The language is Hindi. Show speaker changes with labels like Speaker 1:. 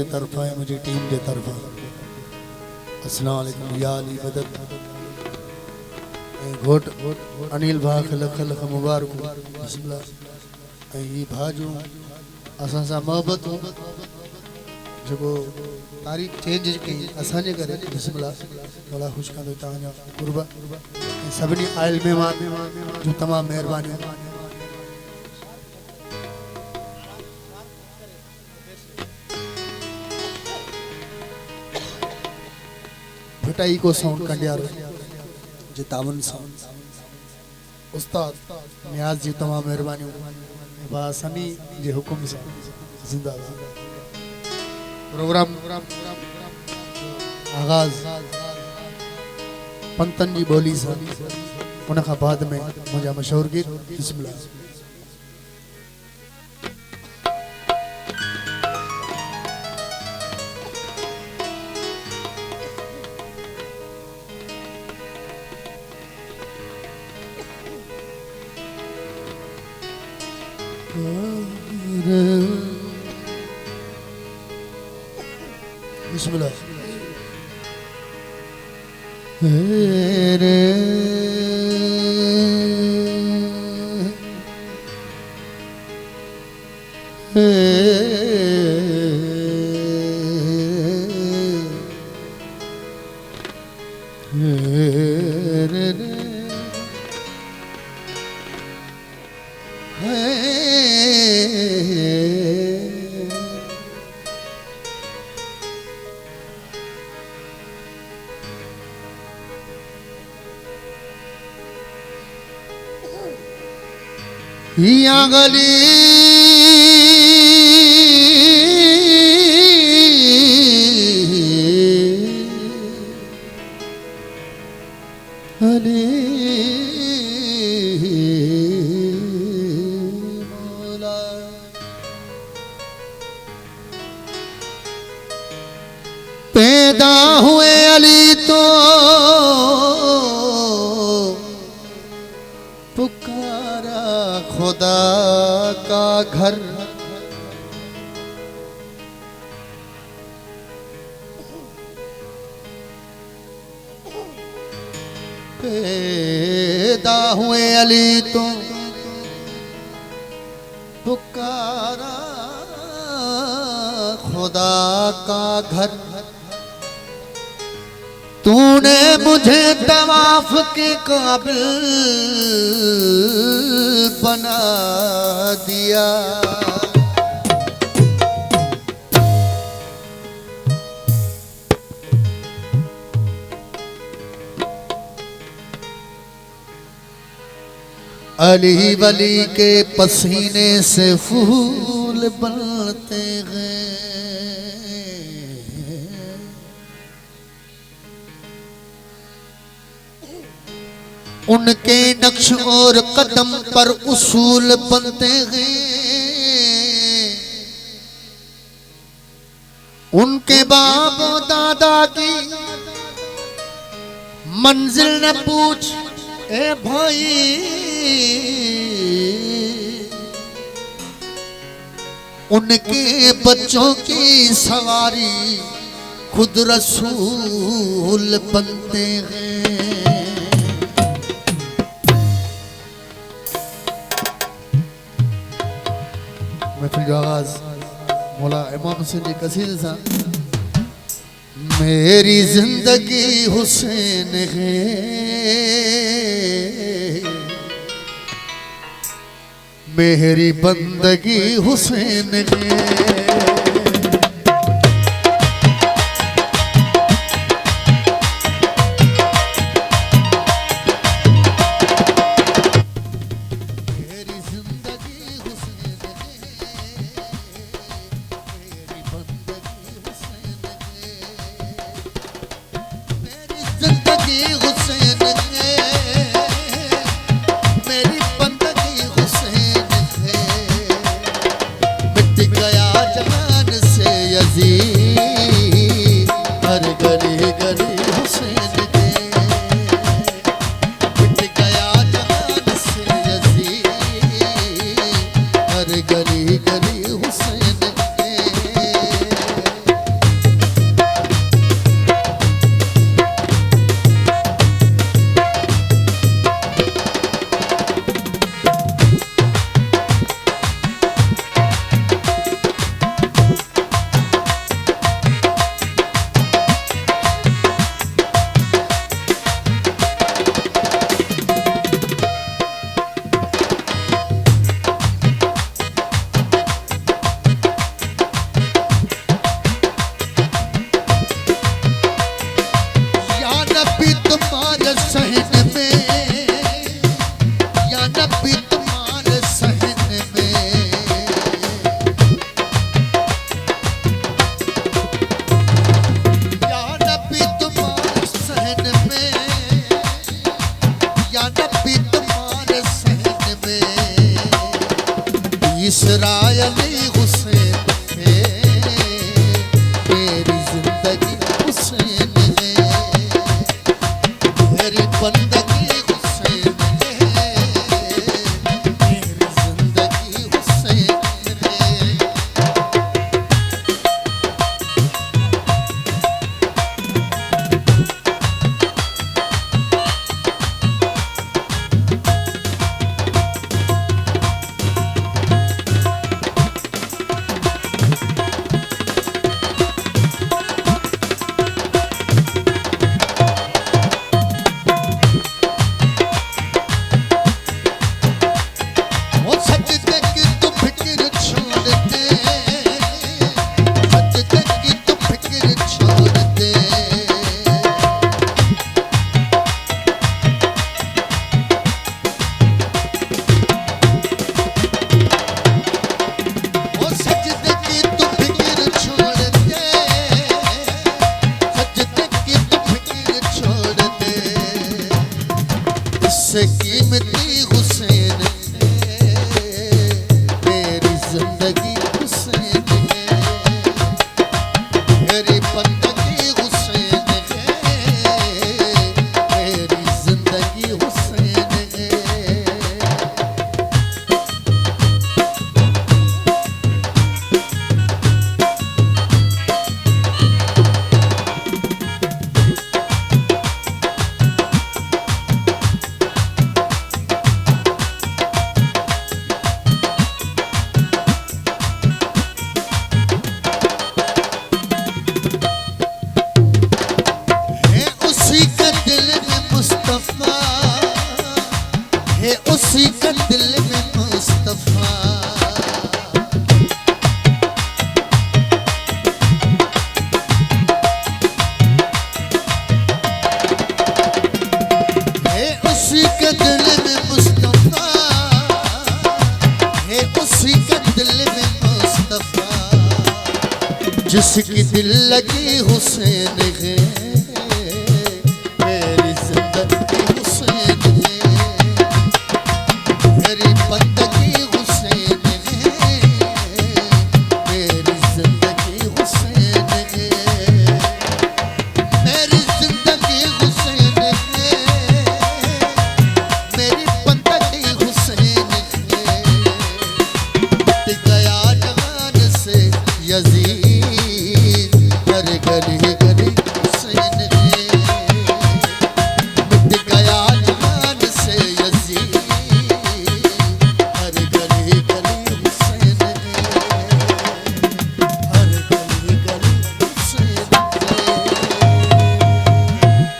Speaker 1: तरफा है मुझे टीम के तरफा अस्सलाम वालेकुम या अली मदद घोट अनिल भा खलक खलक मुबारक बिस्मिल्लाह ये भा जो असां सां मोहब्बत हो जो तारीख़ चेंज कई असांजे करे बिस्मिल्लाह बड़ा खुश कंदो तव्हांजा कुर्बा सभिनी आयल महिमान जो तमामु महिरबानी फटाई को साउंड कंडियारो जे तावन साउंड उस्ताद नियाज जी तमाम मेहरबानी बा सनी जे हुकुम से जिंदाबाद प्रोग्राम आगाज पंतन जी बोली से उन का बाद में मुझे मशहूर गीत बिस्मिल्लाह बिस्मिल्लाह या गली अली मौला पैदा हुए अली तो पुकारा खुदा का घर पैदा हुए अली तो पुकारा खुदा का घर तूने मुझे तवाफ के काबिल बना दिया अली वली के पसीने से फूल बनते हैं उनके नक्श और कदम पर उसूल बनते हैं उनके बाप दादा की मंजिल न पूछ ए भाई उनके बच्चों की सवारी खुद रसूल बनते हैं महफिल आगाज मौला इमाम हुसैन जी कसीदे सा मेरी जिंदगी हुसैन है मेरी बंदगी हुसैन है जिंदगी हुसैन है मेरी बंदगी हुसैन है मिट गया जिसकी दिल लगी हुसैन है, मेरी जिंदगी हुसैन है, मेरी बंदगी हुसैन है, मेरी जिंदगी हुसैन है, मेरी जिंदगी हुसैन है, मेरी बंदगी हुसैन है। मिट गया जहान से यजीद, हर गली